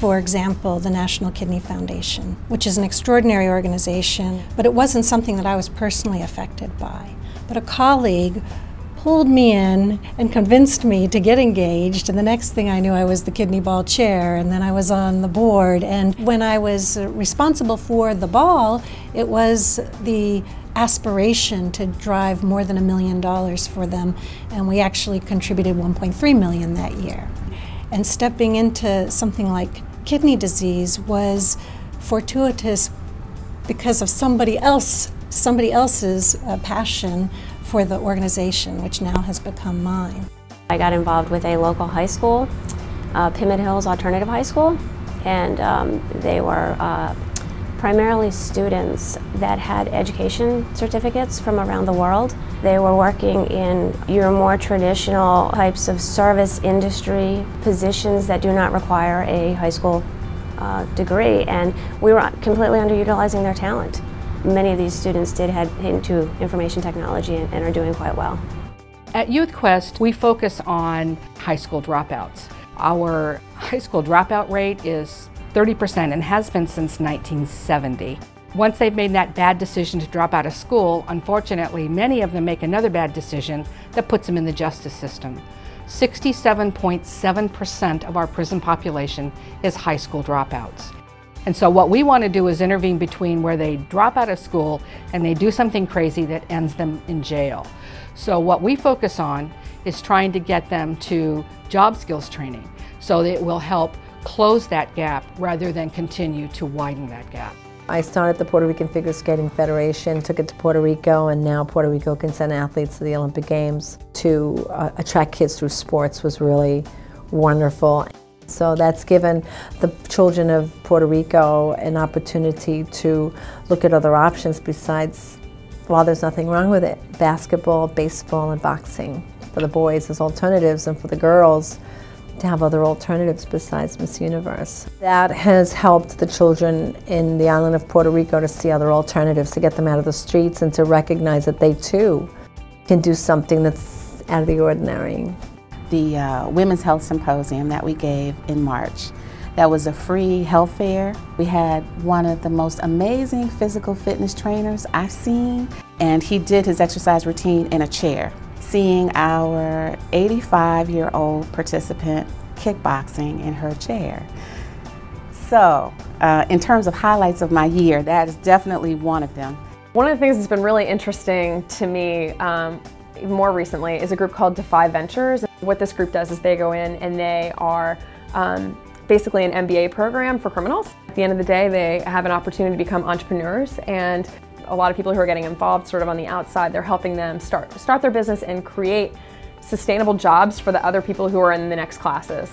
for example, the National Kidney Foundation, which is an extraordinary organization, but it wasn't something that I was personally affected by. But a colleague pulled me in and convinced me to get engaged, and the next thing I knew I was the kidney ball chair, and then I was on the board. And when I was responsible for the ball, it was the aspiration to drive more than $1 million for them, and we actually contributed $1.3 million that year. And stepping into something like kidney disease was fortuitous because of somebody else's passion for the organization, which now has become mine. I got involved with a local high school, Pymmet Hills Alternative High School, and they were primarily students that had education certificates from around the world. They were working in your more traditional types of service industry positions that do not require a high school degree, and we were completely underutilizing their talent. Many of these students did head into information technology and are doing quite well. At YouthQuest, we focus on high school dropouts. Our high school dropout rate is 30% and has been since 1970. Once they've made that bad decision to drop out of school, unfortunately, many of them make another bad decision that puts them in the justice system. 67.7% of our prison population is high school dropouts. And so what we want to do is intervene between where they drop out of school and they do something crazy that ends them in jail. So what we focus on is trying to get them to job skills training so that it will help close that gap rather than continue to widen that gap. I started the Puerto Rican Figure Skating Federation, took it to Puerto Rico, and now Puerto Rico can send athletes to the Olympic Games. To attract kids through sports was really wonderful. So that's given the children of Puerto Rico an opportunity to look at other options besides, while there's nothing wrong with it, basketball, baseball, and boxing. For the boys as alternatives, and for the girls to have other alternatives besides Miss Universe. That has helped the children in the island of Puerto Rico to see other alternatives, to get them out of the streets and to recognize that they too can do something that's out of the ordinary. The Women's Health Symposium that we gave in March, that was a free health fair. We had one of the most amazing physical fitness trainers I've seen, and he did his exercise routine in a chair. Seeing our 85-year-old participant kickboxing in her chair. So, in terms of highlights of my year, that is definitely one of them. One of the things that's been really interesting to me more recently is a group called Defy Ventures. What this group does is they go in and they are basically an MBA program for criminals. At the end of the day, they have an opportunity to become entrepreneurs, and a lot of people who are getting involved sort of on the outside, they're helping them start their business and create sustainable jobs for the other people who are in the next classes.